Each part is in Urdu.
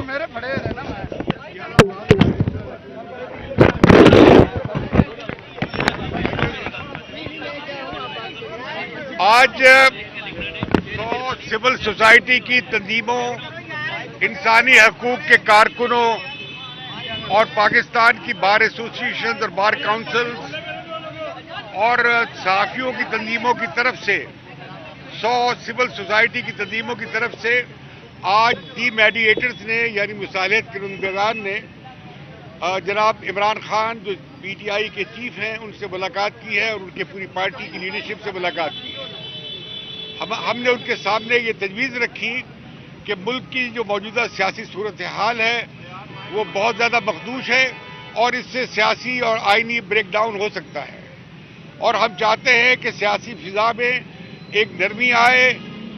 میرے پڑے رہے نا آج سول سوسائٹی کی تنظیموں، انسانی حقوق کے کارکنوں اور پاکستان کی بار ایسوسیشن اور بار کاؤنسلز اور صحافیوں کی تنظیموں کی طرف سے 100 سول سوسائٹی کی تنظیموں کی طرف سے آج دی میڈیٹرز نے یعنی مصالحت کنندگان نے جناب عمران خان جو پی ٹی آئی کے چیف ہیں ان سے ملاقات کی ہے اور ان کے پوری پارٹی کی لیڈرشپ سے ملاقات کی ہے۔ ہم نے ان کے سامنے یہ تجویز رکھی کہ ملک کی جو موجودہ سیاسی صورتحال ہے وہ بہت زیادہ مخدوش ہے اور اس سے سیاسی اور آئینی بریک ڈاؤن ہو سکتا ہے، اور ہم چاہتے ہیں کہ سیاسی فضا میں ایک نرمی آئے،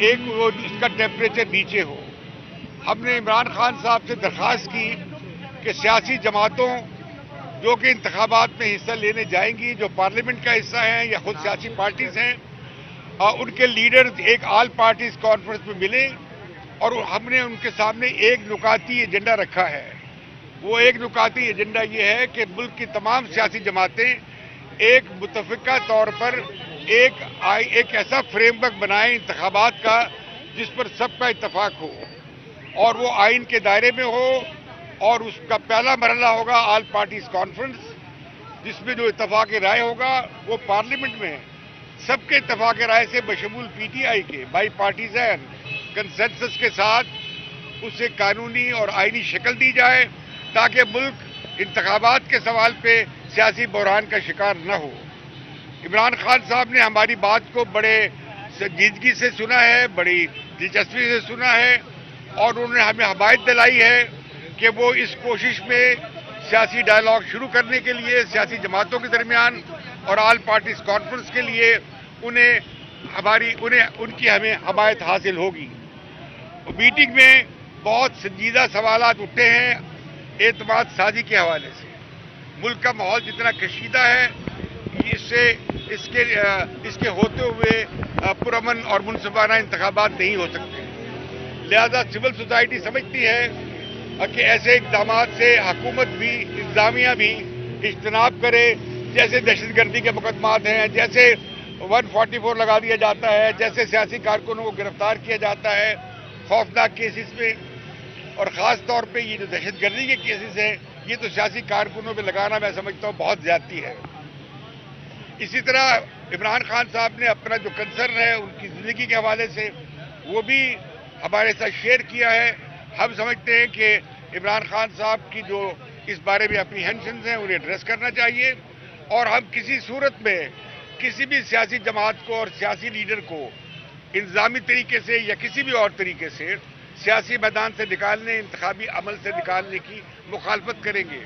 ایک اس کا ٹیمپریچر نیچے ہو۔ ہم نے عمران خان صاحب سے درخواست کی کہ سیاسی جماعتوں جو کہ انتخابات میں حصہ لینے جائیں گی، جو پارلیمنٹ کا حصہ ہیں یا خود سیاسی پارٹیز ہیں، ان کے لیڈرز ایک آل پارٹیز کانفرنس میں ملیں، اور ہم نے ان کے سامنے ایک نکاتی ایجنڈا رکھا ہے۔ وہ ایک نکاتی ایجنڈا یہ ہے کہ ملک کی تمام سیاسی جماعتیں ایک متفقہ طور پر ایک ایسا فریم ورک بنائیں انتخابات کا جس پر سب کا اتفاق ہو، اور وہ آئین کے دائرے میں ہو، اور اس کا پہلا مرحلہ ہوگا آل پارٹیز کانفرنس، جس میں جو اتفاق رائے ہوگا وہ پارلیمنٹ میں سب کے اتفاق رائے سے بشمول پی ٹی آئی کے بائی پارٹیزن کنسنسس کے ساتھ اسے قانونی اور آئینی شکل دی جائے تاکہ ملک انتخابات کے سوال پہ سیاسی بحران کا شکار نہ ہو۔ عمران خان صاحب نے ہماری بات کو بڑے سنجیدگی سے سنا ہے، بڑی دلچسپی سے سنا ہے، اور انہوں نے ہمیں حمایت دلائی ہے کہ وہ اس کوشش میں سیاسی ڈائلاگ شروع کرنے کے لیے سیاسی جماعتوں کے درمیان اور آل پارٹیز کانفرنس کے لیے ان کی ہمیں حمایت حاصل ہوگی۔ میٹنگ میں بہت سنجیدہ سوالات اٹھے ہیں اعتماد سازی کے حوالے سے۔ ملک کا ماحول جتنا کشیدہ ہے اس کے ہوتے ہوئے پرامن اور منصفانہ انتخابات نہیں ہو سکتے، لہذا سول سوسائٹی سمجھتی ہے کہ ایسے اقدامات سے حکومت بھی، انتظامیہ بھی اجتناب کرے، جیسے دہشت گردی کے مقدمات ہیں، جیسے 144 لگا دیا جاتا ہے، جیسے سیاسی کارکنوں کو گرفتار کیا جاتا ہے خوفناک کیسز میں، اور خاص طور پہ یہ جو دہشت گردی کے کیسز ہیں یہ تو سیاسی کارکنوں پہ لگانا میں سمجھتا ہوں بہت زیادتی ہے۔ اسی طرح عمران خان صاحب نے اپنا جو کنسرن ہے ان کی زندگی کے حوالے سے وہ بھی ہمارے ساتھ شیئر کیا ہے۔ ہم سمجھتے ہیں کہ عمران خان صاحب کی جو اس بارے میں اپریہنشنز ہیں انہیں ایڈریس کرنا چاہیے، اور ہم کسی صورت میں کسی بھی سیاسی جماعت کو اور سیاسی لیڈر کو انتظامی طریقے سے یا کسی بھی اور طریقے سے سیاسی میدان سے نکالنے، انتخابی عمل سے نکالنے کی مخالفت کریں گے۔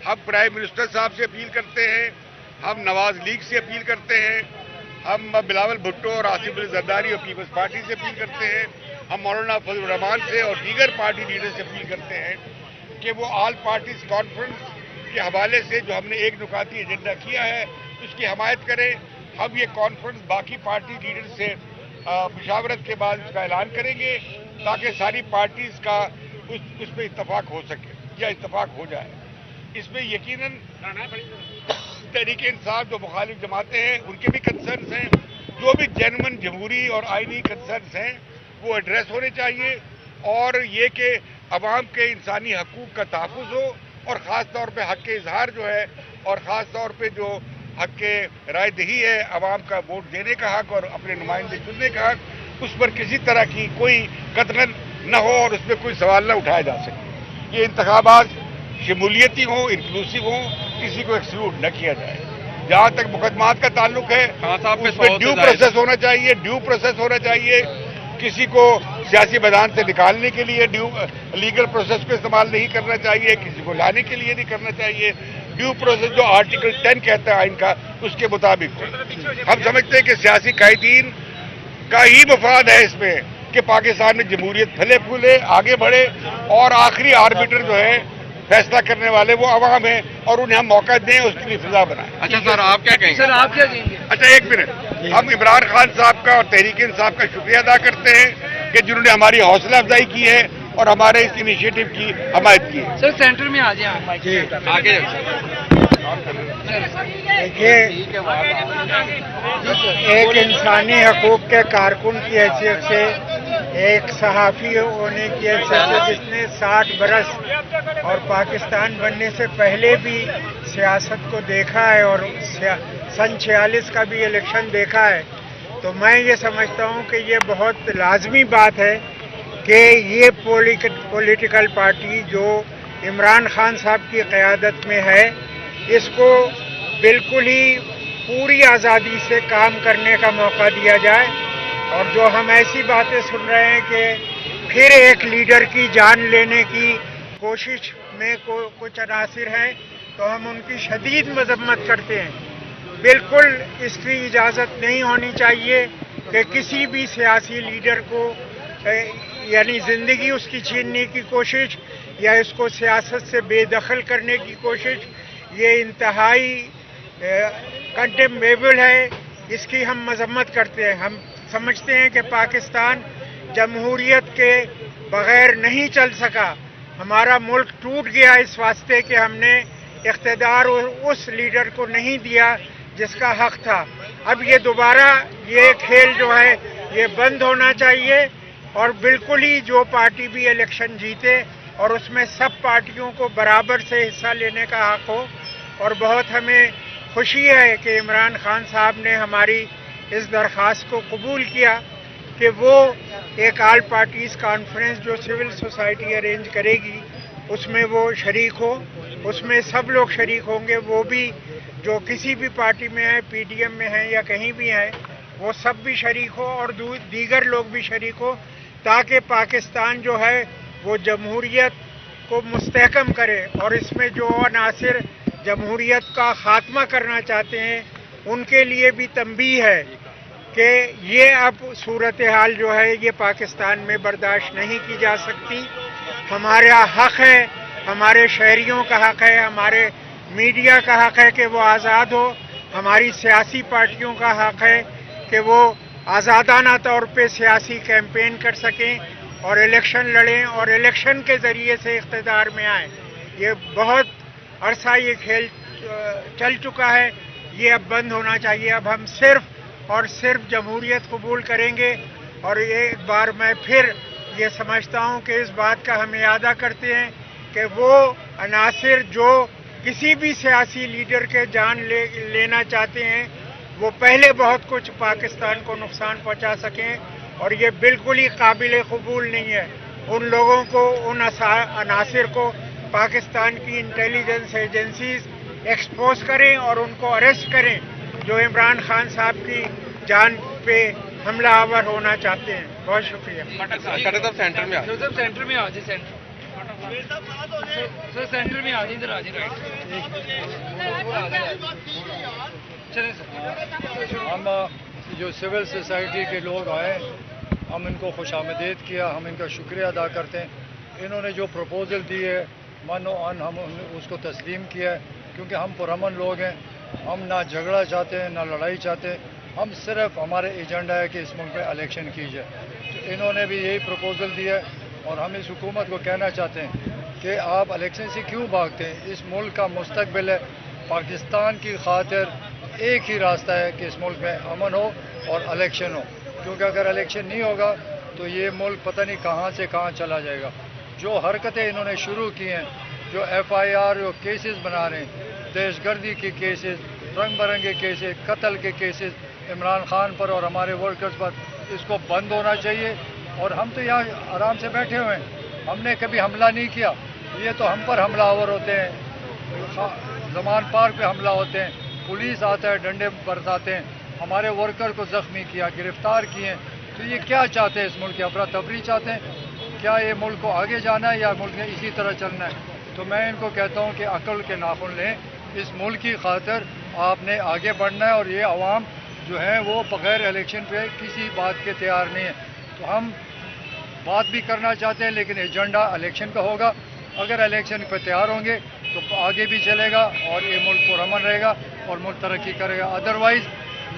ہم پرائم منسٹر صاحب سے اپیل کرتے ہیں، ہم نواز لیگ سے اپیل کرتے ہیں، ہم بلاول بھٹو اور آصف علی زرداری اور پیپلز پارٹی سے اپیل کرتے ہیں، ہم مولانا فضل الرحمان سے اور دیگر پارٹی لیڈر سے اپیل کرتے ہیں کہ وہ آل پارٹیز کانفرنس کے حوالے سے جو ہم نے ایک نکاتی ایجنڈا کیا ہے اس کی حمایت کریں۔ ہم یہ کانفرنس باقی پارٹی لیڈر سے مشاورت کے بعد اس کا اعلان کریں گے تاکہ ساری پارٹیز کا اس پہ اتفاق ہو سکے یا اتفاق ہو جائے۔ اس میں یقیناً تحریک انصاف جو مخالف جماعتیں ہیں ان کے بھی کنسرنز ہیں، جو بھی جینوئن جمہوری اور آئینی کنسرنز ہیں وہ ایڈریس ہونے چاہیے، اور یہ کہ عوام کے انسانی حقوق کا تحفظ ہو، اور خاص طور پہ حق اظہار جو ہے، اور خاص طور پہ جو حق رائے دہی ہے، عوام کا ووٹ دینے کا حق اور اپنے نمائندے چننے کا حق، اس پر کسی طرح کی کوئی قطغن نہ ہو اور اس پہ کوئی سوال نہ اٹھایا جا سکے۔ یہ انتخابات شمولیتی ہوں، انکلوسیو ہوں، کسی کو ایکسکلوڈ نہ کیا جائے۔ جہاں تک مقدمات کا تعلق ہے اس پہ ڈیو پروسیس ہونا چاہیے، کسی کو سیاسی میدان سے نکالنے کے لیے لیگل پروسیس کو استعمال نہیں کرنا چاہیے، کسی کو لانے کے لیے نہیں کرنا چاہیے۔ ڈیو پروسیس جو آرٹیکل 10 کہتا ہے آئین کا، اس کے مطابق ہم سمجھتے ہیں کہ سیاسی قائدین کا ہی مفاد ہے اس میں کہ پاکستان میں جمہوریت پھلے پھولے، آگے بڑھے، اور آخری آربیٹر جو ہے فیصلہ کرنے والے وہ عوام ہیں اور انہیں ہم موقع دیں، اس کے لیے فضا بنائیں۔ اچھا سر، آپ کیا کہیں گے؟ سر آپ کیا کہیں گے؟ اچھا ایک منٹ، ہم عمران خان صاحب کا اور تحریک انصاف کا شکریہ ادا کرتے ہیں کہ جنہوں نے ہماری حوصلہ افزائی کی ہے اور ہمارے اس انیشیٹو کی حمایت کی ہے۔ سر سینٹر میں آ جائیں آپ۔ جی آگے دیکھیے، ایک انسانی حقوق کے کارکن کی حیثیت سے، ایک صحافی ہونے کی حیثیت سے جس نے 60 برس اور پاکستان بننے سے پہلے بھی سیاست کو دیکھا ہے اور سن 46 کا بھی الیکشن دیکھا ہے، تو میں یہ سمجھتا ہوں کہ یہ بہت لازمی بات ہے کہ یہ پولیٹیکل پارٹی جو عمران خان صاحب کی قیادت میں ہے، اس کو بالکل ہی پوری آزادی سے کام کرنے کا موقع دیا جائے، اور جو ہم ایسی باتیں سن رہے ہیں کہ پھر ایک لیڈر کی جان لینے کی کوشش میں کچھ عناصر ہیں، تو ہم ان کی شدید مذمت کرتے ہیں۔ بالکل اس کی اجازت نہیں ہونی چاہیے کہ کسی بھی سیاسی لیڈر کو یعنی زندگی اس کی چھیننے کی کوشش یا اس کو سیاست سے بے دخل کرنے کی کوشش، یہ انتہائی کنڈیمیبل ہے، اس کی ہم مذمت کرتے ہیں۔ ہم سمجھتے ہیں کہ پاکستان جمہوریت کے بغیر نہیں چل سکا، ہمارا ملک ٹوٹ گیا اس واسطے کہ ہم نے اقتدار اس لیڈر کو نہیں دیا جس کا حق تھا۔ اب یہ دوبارہ یہ کھیل جو ہے یہ بند ہونا چاہیے، اور بالکل ہی جو پارٹی بھی الیکشن جیتے اور اس میں سب پارٹیوں کو برابر سے حصہ لینے کا حق ہو۔ اور بہت ہمیں خوشی ہے کہ عمران خان صاحب نے ہماری اس درخواست کو قبول کیا کہ وہ ایک آل پارٹیز کانفرنس جو سول سوسائٹی ارینج کرے گی اس میں وہ شریک ہو، اس میں سب لوگ شریک ہوں گے، وہ بھی جو کسی بھی پارٹی میں ہیں، پی ڈی ایم میں ہیں یا کہیں بھی ہیں، وہ سب بھی شریک ہو اور دیگر لوگ بھی شریک ہو، تاکہ پاکستان جو ہے وہ جمہوریت کو مستحکم کرے، اور اس میں جو عناصر جمہوریت کا خاتمہ کرنا چاہتے ہیں ان کے لیے بھی تنبیہ ہے کہ یہ اب صورتحال جو ہے یہ پاکستان میں برداشت نہیں کی جا سکتی۔ ہمارا حق ہے، ہمارے شہریوں کا حق ہے، ہمارے میڈیا کا حق ہے کہ وہ آزاد ہو، ہماری سیاسی پارٹیوں کا حق ہے کہ وہ آزادانہ طور پہ سیاسی کیمپین کر سکیں اور الیکشن لڑیں اور الیکشن کے ذریعے سے اقتدار میں آئیں۔ یہ بہت عرصہ یہ کھیل چل چکا ہے، یہ اب بند ہونا چاہیے۔ اب ہم صرف اور صرف جمہوریت قبول کریں گے، اور ایک بار میں پھر یہ سمجھتا ہوں کہ اس بات کا ہم اعادہ کرتے ہیں کہ وہ عناصر جو کسی بھی سیاسی لیڈر کے جان لینا چاہتے ہیں وہ پہلے بہت کچھ پاکستان کو نقصان پہنچا سکیں، اور یہ بالکل ہی قابل قبول نہیں ہے۔ ان لوگوں کو، ان عناصر کو پاکستان کی انٹیلیجنس ایجنسیز ایکسپوز کریں اور ان کو اریسٹ کریں جو عمران خان صاحب کی جان پہ حملہ آور ہونا چاہتے ہیں۔ بہت شکریہ۔ سینٹر میں سر سینٹر میں آ جائے، سینٹر سر سینٹر میں آ جائے، ادھر آ جائے۔ چلیں سر۔ ہم جو سول سوسائٹی کے لوگ آئے، ہم ان کو خوش آمدید کیا، ہم ان کا شکریہ ادا کرتے ہیں۔ انہوں نے جو پروپوزل دی ہے من و ان ہم اس کو تسلیم کیا ہے، کیونکہ ہم پرامن لوگ ہیں، ہم نہ جھگڑا چاہتے ہیں نہ لڑائی چاہتے ہیں، ہم صرف ہمارے ایجنڈا ہے کہ اس ملک میں الیکشن کی جائے۔ تو انہوں نے بھی یہی پروپوزل دیا ہے، اور ہم اس حکومت کو کہنا چاہتے ہیں کہ آپ الیکشن سے کیوں بھاگتے ہیں؟ اس ملک کا مستقبل ہے، پاکستان کی خاطر ایک ہی راستہ ہے کہ اس ملک میں امن ہو اور الیکشن ہو، کیونکہ اگر الیکشن نہیں ہوگا تو یہ ملک پتہ نہیں کہاں سے کہاں چلا جائے گا۔ جو حرکتیں انہوں نے شروع کی ہیں، جو ایف آئی آر جو کیسز بنا رہے ہیں، دہشت گردی کے کیسز، رنگ برنگے کیسز، قتل کے کیسز عمران خان پر اور ہمارے ورکرز پر، اس کو بند ہونا چاہیے۔ اور ہم تو یہاں آرام سے بیٹھے ہوئے ہیں، ہم نے کبھی حملہ نہیں کیا، یہ تو ہم پر حملہ آور ہوتے ہیں، زمان پارک پہ حملہ ہوتے ہیں، پولیس آتا ہے، ڈنڈے برساتے ہیں، ہمارے ورکر کو زخمی کیا، گرفتار کیے۔ تو یہ کیا چاہتے ہیں؟ اس ملک کی افراتفری چاہتے ہیں؟ کیا یہ ملک کو آگے جانا ہے یا ملک نے اسی طرح چلنا ہے؟ تو میں ان کو کہتا ہوں کہ عقل کے ناخن لیں، اس ملک کی خاطر آپ نے آگے بڑھنا ہے، اور یہ عوام جو ہیں وہ بغیر الیکشن پہ کسی بات کے تیار نہیں ہے۔ تو ہم بات بھی کرنا چاہتے ہیں لیکن ایجنڈا الیکشن کا ہوگا، اگر الیکشن پہ تیار ہوں گے تو آگے بھی چلے گا اور یہ ملک پرامن رہے گا اور ملک ترقی کرے گا. ادروائز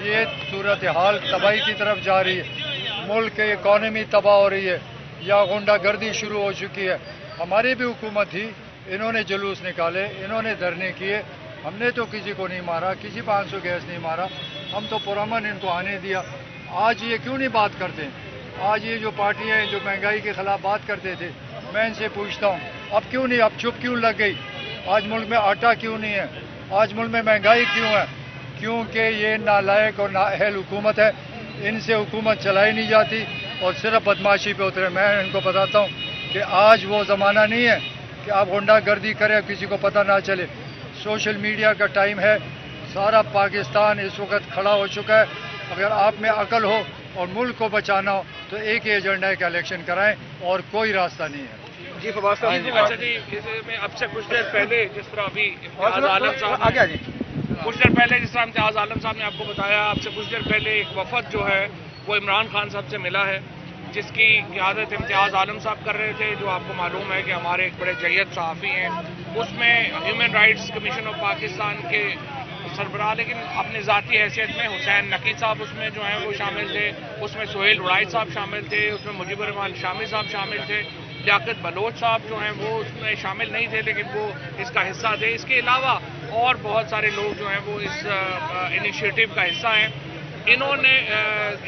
یہ صورتحال تباہی کی طرف جا رہی ہے. ملک کی اکانومی تباہ ہو رہی ہے یا غنڈہ گردی شروع ہو چکی ہے. ہماری بھی حکومت تھی, انہوں نے جلوس نکالے, انہوں نے دھرنے کیے, ہم نے تو کسی کو نہیں مارا, کسی پہ آنسو گیس نہیں مارا, ہم تو پرامن ان کو آنے دیا. آج یہ کیوں نہیں بات کرتے؟ آج یہ جو پارٹیاں ہیں جو مہنگائی کے خلاف بات کرتے تھے, میں ان سے پوچھتا ہوں اب کیوں نہیں, اب چپ کیوں لگ گئی؟ آج ملک میں آٹا کیوں نہیں ہے؟ آج ملک میں مہنگائی کیوں ہے؟ کیونکہ یہ نالائق اور نااہل حکومت ہے, ان سے حکومت چلائی نہیں جاتی اور صرف بدماشی پہ اترے. میں ان کو بتاتا ہوں کہ آج وہ زمانہ نہیں ہے کہ آپ غنڈہ گردی کریں کسی کو پتہ نہ چلے. سوشل میڈیا کا ٹائم ہے, سارا پاکستان اس وقت کھڑا ہو چکا ہے. اگر آپ میں عقل ہو اور ملک کو بچانا ہو تو ایک ہی ایجنڈا ہے کہ الیکشن کرائیں اور کوئی راستہ نہیں ہے. جی فواز صاحب, اچھا جی, میں اب سے کچھ دیر پہلے جس طرح ابھی امتیاز عالم صاحب آگے آ جی. کچھ دیر پہلے جس طرح امتیاز عالم صاحب نے آپ کو بتایا, اب سے کچھ دیر پہلے ایک وفد جو ہے وہ عمران خان صاحب سے ملا ہے, جس کی قیادت امتیاز عالم صاحب کر رہے تھے, جو آپ کو معلوم ہے کہ ہمارے ایک بڑے جید صحافی ہیں. اس میں human rights commission of Pakistan کے سربراہ, لیکن اپنی ذاتی حیثیت میں حسین نقی صاحب اس میں جو ہیں وہ شامل تھے, اس میں سہیل اڑائی صاحب شامل تھے, اس میں مجیب الرحمان شامی صاحب شامل تھے, لیاقت بلوچ صاحب جو ہیں وہ اس میں شامل نہیں تھے لیکن وہ اس کا حصہ تھے. اس کے علاوہ اور بہت سارے لوگ جو ہیں وہ اس انیشیٹو کا حصہ ہیں. انہوں نے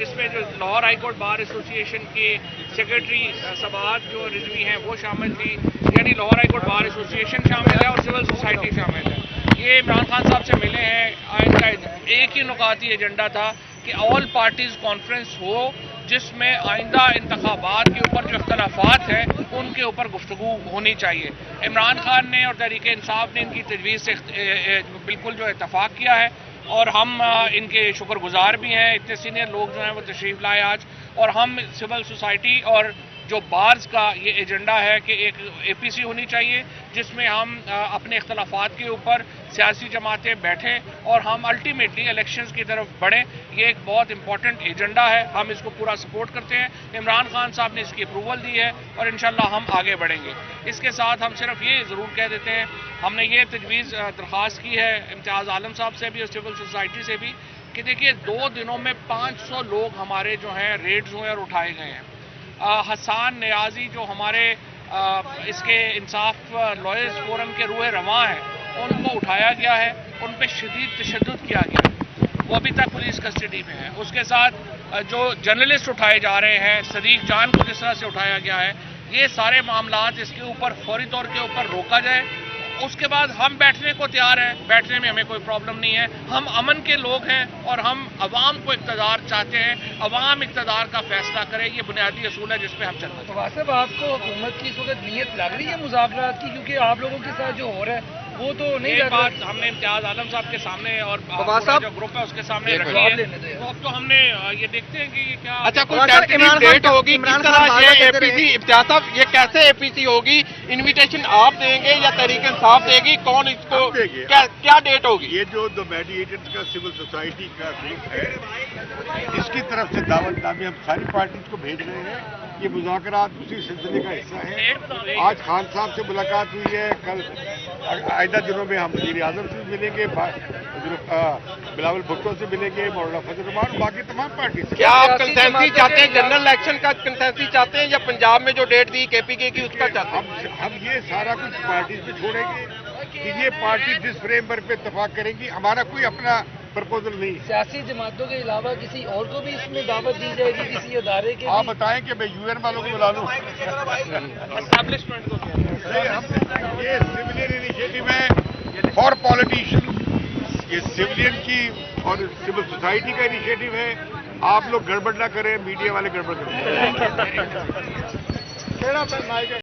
اس میں جو لاہور ہائی کورٹ بار ایسوسی ایشن کے سیکرٹری سبات جو رضوی ہیں وہ شامل تھی, یعنی لاہور ہائی کورٹ بار ایسوسی ایشن شامل ہے اور سول سوسائٹی شامل ہے. یہ عمران خان صاحب سے ملے ہیں, ان کا ایک ہی نکاتی ایجنڈا تھا کہ آل پارٹیز کانفرنس ہو, جس میں آئندہ انتخابات کے اوپر جو اختلافات ہیں ان کے اوپر گفتگو ہونی چاہیے. عمران خان نے اور تحریک انصاف نے ان کی تجویز سے بالکل جو اتفاق کیا ہے اور ہم ان کے شکر گزار بھی ہیں. اتنے سینئر لوگ جو ہیں وہ تشریف لائے آج, اور ہم سول سوسائٹی اور جو بارز کا یہ ایجنڈا ہے کہ ایک اے پی سی ہونی چاہیے جس میں ہم اپنے اختلافات کے اوپر سیاسی جماعتیں بیٹھیں اور ہم الٹیمیٹلی الیکشنز کی طرف بڑھیں. یہ ایک بہت امپورٹنٹ ایجنڈا ہے, ہم اس کو پورا سپورٹ کرتے ہیں. عمران خان صاحب نے اس کی اپروول دی ہے اور انشاءاللہ ہم آگے بڑھیں گے. اس کے ساتھ ہم صرف یہ ضرور کہہ دیتے ہیں, ہم نے یہ تجویز درخواست کی ہے امتیاز عالم صاحب سے بھی اور سول سوسائٹی سے بھی کہ دیکھیے 2 دنوں میں 500 لوگ ہمارے جو ہیں ریڈز ہوئے اور اٹھائے گئے ہیں. حسان نیازی جو ہمارے اس کے انصاف لائرز فورم کے روح رواں ہیں, ان کو اٹھایا گیا ہے, ان پہ شدید تشدد کیا گیا ہے, وہ ابھی تک پولیس کسٹڈی میں ہیں. اس کے ساتھ جو جرنلسٹ اٹھائے جا رہے ہیں, صدیق جان کو جس طرح سے اٹھایا گیا ہے, یہ سارے معاملات اس کے اوپر فوری طور کے اوپر روکا جائے. اس کے بعد ہم بیٹھنے کو تیار ہیں, بیٹھنے میں ہمیں کوئی پرابلم نہیں ہے. ہم امن کے لوگ ہیں اور ہم عوام کو اقتدار چاہتے ہیں, عوام اقتدار کا فیصلہ کرے, یہ بنیادی اصول ہے جس پہ ہم چلتے ہیں. فواز صاحب, آپ کو حکومت کی اس وقت نیت لگ رہی ہے مذاکرات کی, کیونکہ آپ لوگوں کے ساتھ جو ہو رہا ہے وہ تو نہیں ایک لگ رہا. بات ہم نے امتیاز عالم صاحب کے سامنے اور فواز صاحب, جو گروپ ہے اس کے سامنے ایک رکھی جواب ہے, لینے دیں. تو اب تو ہم نے یہ دیکھتے ہیں کہ یہ کیا. اچھا, کوئی عمران ٹینٹیو خان- ڈیٹ ہوگی عمران کس خان طرح بار یہ بار اے کہتے پی رہے سی امتیاز صاحب یہ کیسے اے پی سی ہوگی؟ انویٹیشن آپ دیں گے یا تحریک انصاف دے گی؟ کون اس کو ہم دیں گے. کیا ڈیٹ ہوگی؟ یہ جو دو میڈیٹرز کا سول سوسائٹی کا گروپ ہے, اس کی طرف سے دعوت نامے ہم ساری پارٹیز کو بھیج رہے ہیں. یہ مذاکرات اسی سلسلے کا حصہ ہے. آج خان صاحب سے ملاقات ہوئی ہے, کل آئندہ دنوں میں ہم وزیر اعظم سے ملیں گے, بلاول بھٹو سے ملیں گے, مولانا فضل الرحمان, باقی تمام پارٹی سے. کیا آپ کنسنسی چاہتے ہیں, جنرل الیکشن کا کنسنسی چاہتے ہیں یا پنجاب میں جو ڈیٹ دی کے پی کے کی اس کا چاہتے ہیں؟ ہم یہ سارا کچھ پارٹیز پہ چھوڑیں گے کہ یہ پارٹی جس فریم ورک پہ اتفاق کریں گی. ہمارا کوئی اپنا پرپوزل نہیں ہے. سیاسی جماعتوں کے علاوہ کسی اور کو بھی اس میں دعوت دی جائے گی, کسی ادارے کے آپ بتائیں کہ میں یو این والوں کو بلا لوں. اسٹیبلشمنٹ کو یہ سویلین انیشیٹو ہے فار پالیٹیشین, یہ سویلین کی اور سول سوسائٹی کا انیشیٹو ہے. آپ لوگ گڑبڑ نہ کریں, میڈیا والے گڑبڑ کریں.